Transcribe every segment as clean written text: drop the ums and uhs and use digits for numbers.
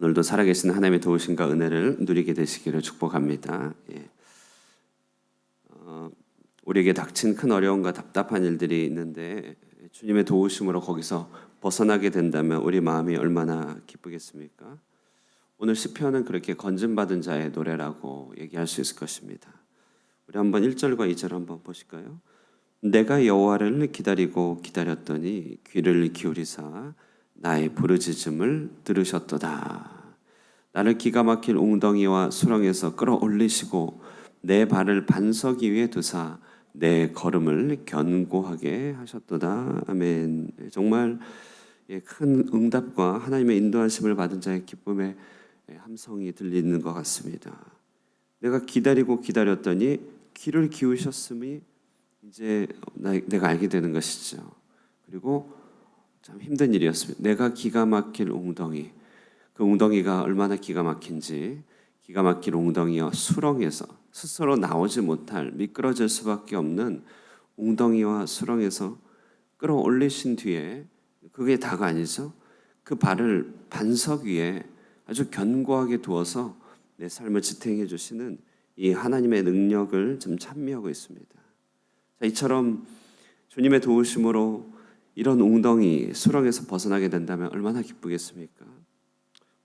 오늘도 살아계신 하나님의 도우심과 은혜를 누리게 되시기를 축복합니다. 우리에게 닥친 큰 어려움과 답답한 일들이 있는데 주님의 도우심으로 거기서 벗어나게 된다면 우리 마음이 얼마나 기쁘겠습니까? 오늘 시편은 그렇게 건진받은 자의 노래라고 얘기할 수 있을 것입니다. 우리 한번 1절과 2절 한번 보실까요? 내가 여호와를 기다리고 기다렸더니 귀를 기울이사 나의 부르짖음을 들으셨도다. 나를 기가 막힐 웅덩이와 수렁에서 끌어올리시고 내 발을 반석 위에 두사 내 걸음을 견고하게 하셨도다. 아멘. 정말 큰 응답과 하나님의 인도하심을 받은 자의 기쁨의 함성이 들리는 것 같습니다. 내가 기다리고 기다렸더니 귀를 기우셨음이 이제 내가 알게 되는 것이죠. 그리고 참 힘든 일이었습니다. 내가 기가 막힐 웅덩이, 그 웅덩이가 얼마나 기가 막힌지, 기가 막힐 웅덩이와 수렁에서 스스로 나오지 못할 미끄러질 수밖에 없는 웅덩이와 수렁에서 끌어올리신 뒤에, 그게 다가 아니죠. 그 발을 반석 위에 아주 견고하게 두어서 내 삶을 지탱해 주시는 이 하나님의 능력을 좀 찬미하고 있습니다. 자, 이처럼 주님의 도우심으로 이런 웅덩이, 수렁에서 벗어나게 된다면 얼마나 기쁘겠습니까?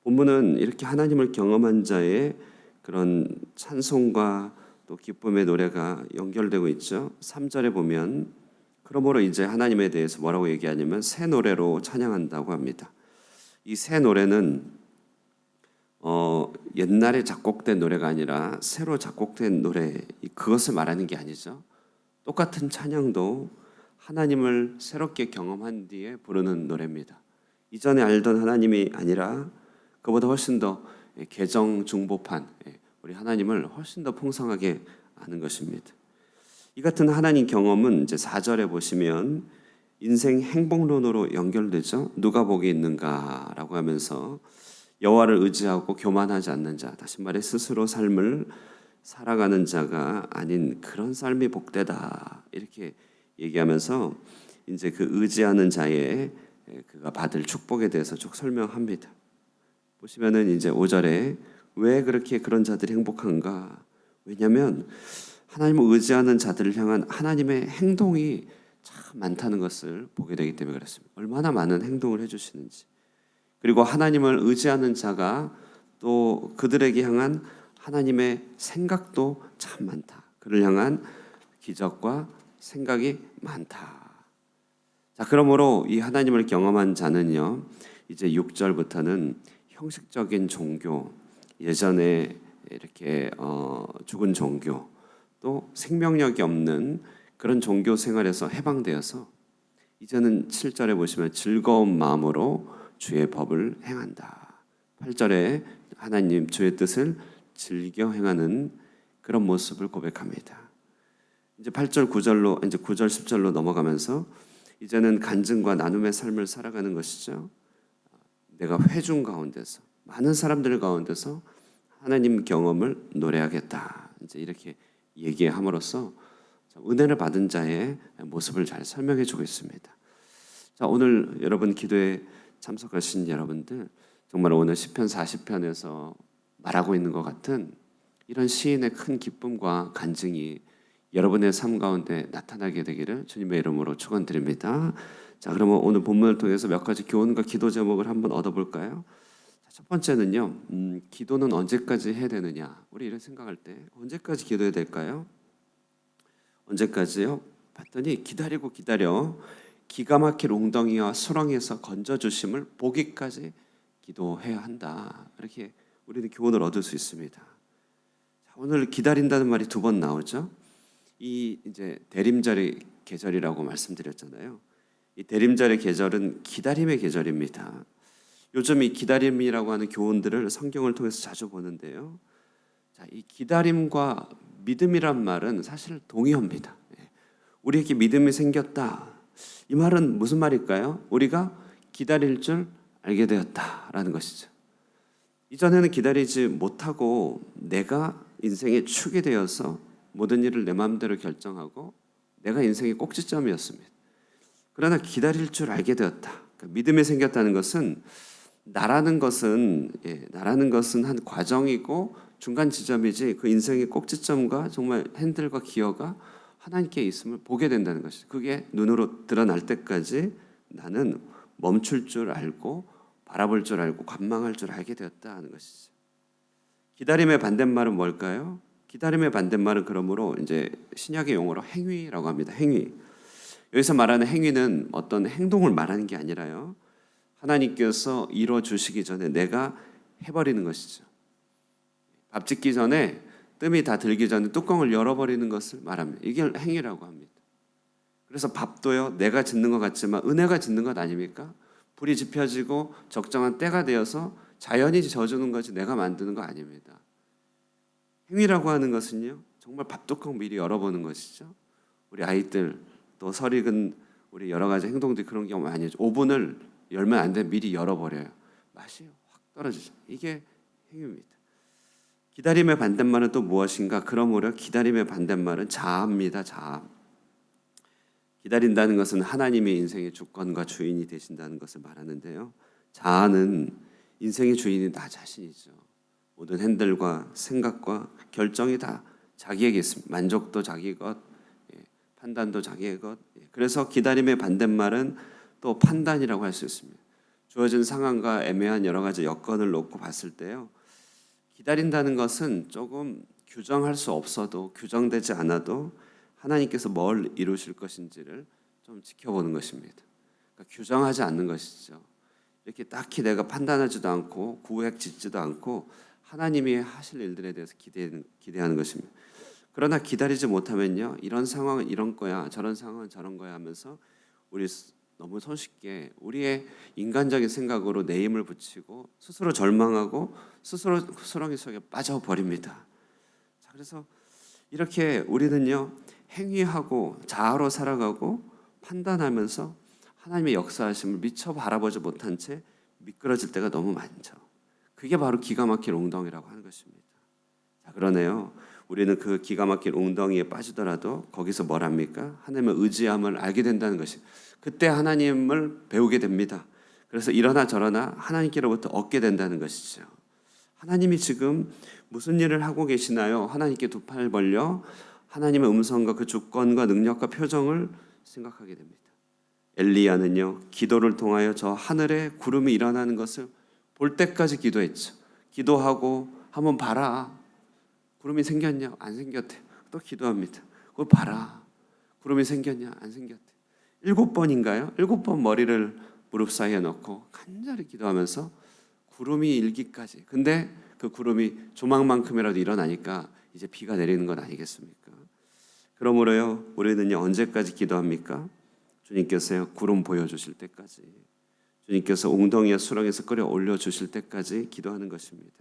본문은 이렇게 하나님을 경험한 자의 그런 찬송과 또 기쁨의 노래가 연결되고 있죠. 3절에 보면 그러므로 이제 하나님에 대해서 뭐라고 얘기하냐면 새 노래로 찬양한다고 합니다. 이 새 노래는 옛날에 작곡된 노래가 아니라 새로 작곡된 노래, 그것을 말하는 게 아니죠. 똑같은 찬양도 하나님을 새롭게 경험한 뒤에 부르는 노래입니다. 이전에 알던 하나님이 아니라 그보다 훨씬 더 개정 중보판, 우리 하나님을 훨씬 더 풍성하게 아는 것입니다. 이 같은 하나님 경험은 이제 4절에 보시면 인생 행복론으로 연결되죠. 누가 복이 있는가라고 하면서 여호와를 의지하고 교만하지 않는 자, 다시 말해 스스로 삶을 살아가는 자가 아닌 그런 삶이 복되다, 이렇게 얘기하면서 이제 그 의지하는 자의 그가 받을 축복에 대해서 쭉 설명합니다. 보시면은 이제 5절에 왜 그렇게 그런 자들이 행복한가? 왜냐하면 하나님을 의지하는 자들을 향한 하나님의 행동이 참 많다는 것을 보게 되기 때문에 그렇습니다. 얼마나 많은 행동을 해주시는지, 그리고 하나님을 의지하는 자가 또 그들에게 향한 하나님의 생각도 참 많다. 그를 향한 기적과 생각이 많다. 자, 그러므로 이 하나님을 경험한 자는요, 이제 6절부터는 형식적인 종교, 예전에 이렇게 죽은 종교, 또 생명력이 없는 그런 종교 생활에서 해방되어서 이제는 7절에 보시면 즐거운 마음으로 주의 법을 행한다. 8절에 하나님 주의 뜻을 즐겨 행하는 그런 모습을 고백합니다. 이제 8절 9절로 이제 9절 10절로 넘어가면서 이제는 간증과 나눔의 삶을 살아가는 것이죠. 내가 회중 가운데서 많은 사람들 가운데서 하나님 경험을 노래하겠다. 이제 이렇게 얘기함으로써 은혜를 받은 자의 모습을 잘 설명해 주고 있습니다. 자, 오늘 여러분 기도에 참석하신 여러분들, 정말 오늘 시편 40편에서 말하고 있는 것 같은 이런 시인의 큰 기쁨과 간증이 여러분의 삶 가운데 나타나게 되기를 주님의 이름으로 축원드립니다. 자, 그러면 오늘 본문을 통해서 몇 가지 교훈과 기도 제목을 한번 얻어볼까요? 첫 번째는요, 기도는 언제까지 해야 되느냐? 우리 이런 생각할 때 언제까지 기도해야 될까요? 언제까지요? 봤더니 기다리고 기다려 기가 막힐 웅덩이와 수렁에서 건져주심을 보기까지 기도해야 한다. 이렇게 우리는 교훈을 얻을 수 있습니다. 자, 오늘 기다린다는 말이 2번 나오죠. 이 이제 대림절의 계절이라고 말씀드렸잖아요. 이 대림절의 계절은 기다림의 계절입니다. 요즘 이 기다림이라고 하는 교훈들을 성경을 통해서 자주 보는데요. 자, 이 기다림과 믿음이란 말은 사실 동의어입니다. 우리에게 믿음이 생겼다. 이 말은 무슨 말일까요? 우리가 기다릴 줄 알게 되었다라는 것이죠. 이전에는 기다리지 못하고 내가 인생의 축이 되어서 모든 일을 내 마음대로 결정하고 내가 인생의 꼭지점이었습니다. 그러나 기다릴 줄 알게 되었다. 그러니까 믿음이 생겼다는 것은 나라는 것은 한 과정이고 중간 지점이지 그 인생의 꼭지점과 정말 핸들과 기어가 하나님께 있음을 보게 된다는 것이죠. 그게 눈으로 드러날 때까지 나는 멈출 줄 알고 바라볼 줄 알고 관망할 줄 알게 되었다 하는 것이죠. 기다림의 반대말은 뭘까요? 기다림의 반대말은 그러므로 이제 신약의 용어로 행위라고 합니다. 행위. 여기서 말하는 행위는 어떤 행동을 말하는 게 아니라요. 하나님께서 이루어 주시기 전에 내가 해버리는 것이죠. 밥 짓기 전에 뜸이 다 들기 전에 뚜껑을 열어버리는 것을 말합니다. 이게 행위라고 합니다. 그래서 밥도요, 내가 짓는 것 같지만 은혜가 짓는 것 아닙니까? 불이 지펴지고 적정한 때가 되어서 자연이 져주는 거지 내가 만드는 거 아닙니다. 행위라고 하는 것은요, 정말 밥뚜껑 미리 열어보는 것이죠. 우리 아이들 또 설익은 우리 여러 가지 행동들이 그런 경우 많이 하죠. 오븐을 열면 안 돼 미리 열어버려요. 맛이 확 떨어지죠. 이게 행위입니다. 기다림의 반대말은 또 무엇인가? 그러므로 기다림의 반대말은 자아입니다. 자아. 기다린다는 것은 하나님의 인생의 주권과 주인이 되신다는 것을 말하는데요. 자아는 인생의 주인이 나 자신이죠. 모든 핸들과 생각과 결정이 다 자기에게 있습니다. 만족도 자기 것, 판단도 자기의 것. 그래서 기다림의 반대말은 또 판단이라고 할 수 있습니다. 주어진 상황과 애매한 여러 가지 여건을 놓고 봤을 때요. 기다린다는 것은 조금 규정할 수 없어도 규정되지 않아도 하나님께서 뭘 이루실 것인지를 좀 지켜보는 것입니다. 그러니까 규정하지 않는 것이죠. 이렇게 딱히 내가 판단하지도 않고 구획 짓지도 않고 하나님이 하실 일들에 대해서 기대하는 것입니다. 그러나 기다리지 못하면요, 이런 상황은 이런 거야, 저런 상황은 저런 거야 하면서 우리 너무 손쉽게 우리의 인간적인 생각으로 내 힘을 붙이고 스스로 절망하고 스스로 수렁이 속에 빠져버립니다. 자, 그래서 이렇게 우리는요, 행위하고 자아로 살아가고 판단하면서 하나님의 역사하심을 미처 바라보지 못한 채 미끄러질 때가 너무 많죠. 그게 바로 기가 막힐 웅덩이라고 하는 것입니다. 자, 그러네요. 우리는 그 기가 막힐 웅덩이에 빠지더라도 거기서 뭘 합니까? 하나님의 의지함을 알게 된다는 것이. 그때 하나님을 배우게 됩니다. 그래서 이러나 저러나 하나님께로부터 얻게 된다는 것이죠. 하나님이 지금 무슨 일을 하고 계시나요? 하나님께 두 팔 벌려 하나님의 음성과 그 주권과 능력과 표정을 생각하게 됩니다. 엘리야는요, 기도를 통하여 저 하늘에 구름이 일어나는 것을 볼 때까지 기도했죠. 기도하고 한번 봐라. 구름이 생겼냐? 안 생겼대. 또 기도합니다. 그걸 봐라. 구름이 생겼냐? 안 생겼대. 7번인가요? 7번 머리를 무릎 사이에 넣고 간절히 기도하면서 구름이 일기까지. 근데 그 구름이 조망만큼이라도 일어나니까 이제 비가 내리는 건 아니겠습니까? 그러므로요, 우리는요, 언제까지 기도합니까? 주님께서요, 구름 보여주실 때까지, 주님께서 웅덩이와 수렁에서 끌어 올려주실 때까지 기도하는 것입니다.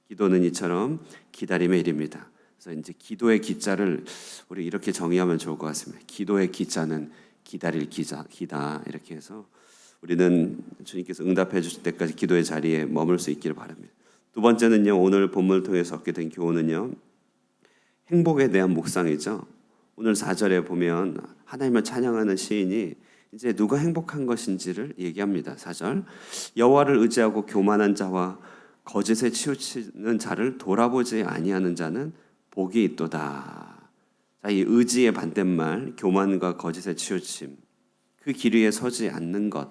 기도는 이처럼 기다림의 일입니다. 그래서 이제 기도의 기자를 우리 이렇게 정의하면 좋을 것 같습니다. 기도의 기자는 기다릴 기다 이렇게 해서 우리는 주님께서 응답해 주실 때까지 기도의 자리에 머물 수 있기를 바랍니다. 두 번째는요, 오늘 본문을 통해서 얻게 된 교훈은요, 행복에 대한 묵상이죠. 오늘 4절에 보면 하나님을 찬양하는 시인이 이제 누가 행복한 것인지를 얘기합니다. 4절, 여호와를 의지하고 교만한 자와 거짓에 치우치는 자를 돌아보지 아니하는 자는 복이 있도다. 자, 이 의지의 반대말, 교만과 거짓에 치우침, 그 길 위에 서지 않는 것,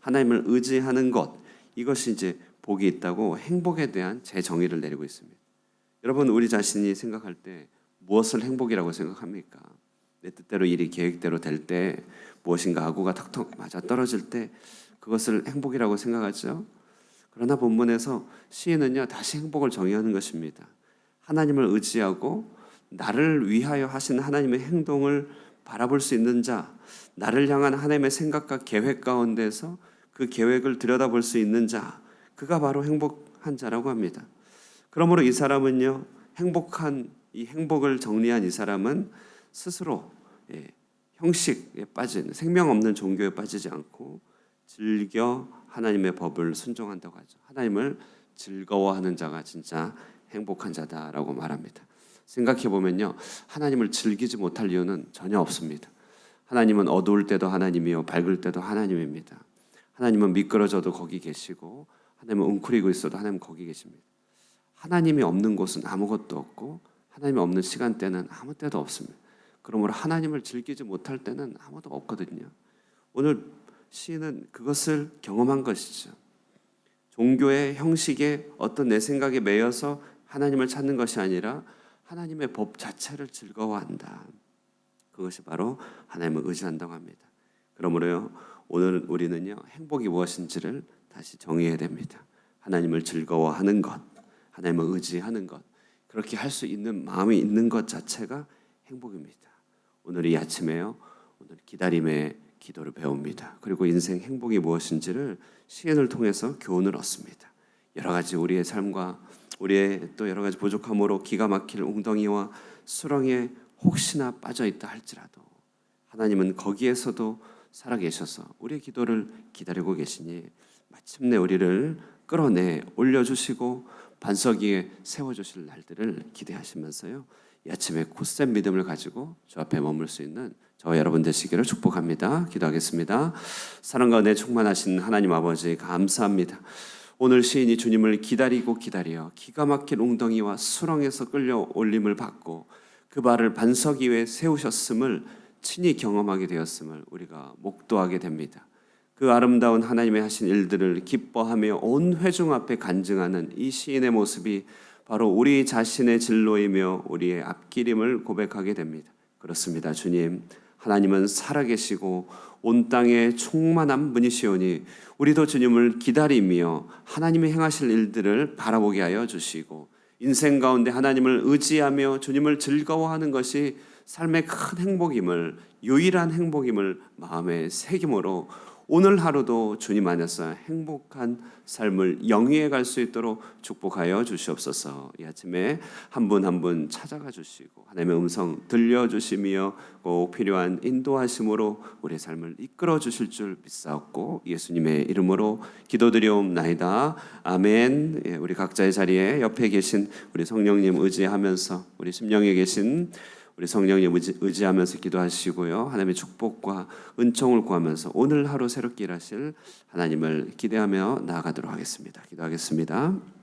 하나님을 의지하는 것, 이것이 이제 복이 있다고 행복에 대한 재정의를 내리고 있습니다. 여러분, 우리 자신이 생각할 때 무엇을 행복이라고 생각합니까? 내 뜻대로 일이 계획대로 될 때, 무엇인가 아구가 턱턱 맞아 떨어질 때 그것을 행복이라고 생각하죠. 그러나 본문에서 시인은요, 다시 행복을 정의하는 것입니다. 하나님을 의지하고 나를 위하여 하신 하나님의 행동을 바라볼 수 있는 자, 나를 향한 하나님의 생각과 계획 가운데서 그 계획을 들여다볼 수 있는 자, 그가 바로 행복한 자라고 합니다. 그러므로 이 사람은요, 이 행복을 정리한 이 사람은 스스로 형식에 빠진, 생명 없는 종교에 빠지지 않고 즐겨 하나님의 법을 순종한다고 하죠. 하나님을 즐거워하는 자가 진짜 행복한 자다라고 말합니다. 생각해 보면요, 하나님을 즐기지 못할 이유는 전혀 없습니다. 하나님은 어두울 때도 하나님이요, 밝을 때도 하나님입니다. 하나님은 미끄러져도 거기 계시고, 하나님은 웅크리고 있어도 하나님은 거기 계십니다. 하나님이 없는 곳은 아무것도 없고 하나님이 없는 시간대는 아무 때도 없습니다. 그러므로 하나님을 즐기지 못할 때는 아무도 없거든요. 오늘 시인은 그것을 경험한 것이죠. 종교의 형식에 어떤 내 생각에 매여서 하나님을 찾는 것이 아니라 하나님의 법 자체를 즐거워한다. 그것이 바로 하나님을 의지한다고 합니다. 그러므로요, 오늘 우리는요, 행복이 무엇인지를 다시 정의해야 됩니다. 하나님을 즐거워하는 것, 하나님을 의지하는 것, 그렇게 할 수 있는 마음이 있는 것 자체가 행복입니다. 오늘 이 아침에요, 오늘 기다림의 기도를 배웁니다. 그리고 인생 행복이 무엇인지를 시인을 통해서 교훈을 얻습니다. 여러 가지 우리의 삶과 우리의 또 여러 가지 부족함으로 기가 막힐 웅덩이와 수렁에 혹시나 빠져 있다 할지라도 하나님은 거기에서도 살아계셔서 우리의 기도를 기다리고 계시니 마침내 우리를 끌어내 올려주시고 반석 위에 세워주실 날들을 기대하시면서요, 이 아침에 굳센 믿음을 가지고 주 앞에 머물 수 있는 저와 여러분 되시기를 축복합니다. 기도하겠습니다. 사랑과 은혜 충만하신 하나님 아버지 감사합니다. 오늘 시인이 주님을 기다리고 기다려 기가 막힌 웅덩이와 수렁에서 끌려 올림을 받고 그 발을 반석 위에 세우셨음을 친히 경험하게 되었음을 우리가 목도하게 됩니다. 그 아름다운 하나님의 하신 일들을 기뻐하며 온 회중 앞에 간증하는 이 시인의 모습이 바로 우리 자신의 진로이며 우리의 앞길임을 고백하게 됩니다. 그렇습니다. 주님, 하나님은 살아계시고 온 땅에 충만한 분이시오니 우리도 주님을 기다리며 하나님이 행하실 일들을 바라보게 하여 주시고 인생 가운데 하나님을 의지하며 주님을 즐거워하는 것이 삶의 큰 행복임을, 유일한 행복임을 마음에 새김으로 오늘 하루도 주님 안에서 행복한 삶을 영위해 갈 수 있도록 축복하여 주시옵소서. 이 아침에 한 분 한 분 찾아가 주시고 하나님의 음성 들려주시며 꼭 필요한 인도하심으로 우리의 삶을 이끌어 주실 줄 믿사옵고 예수님의 이름으로 기도드리옵나이다. 아멘. 예, 우리 각자의 자리에 옆에 계신 우리 성령님 의지하면서 우리 심령에 계신 우리 성령님 의지하면서 기도하시고요. 하나님의 축복과 은총을 구하면서 오늘 하루 새롭게 일하실 하나님을 기대하며 나아가도록 하겠습니다. 기도하겠습니다.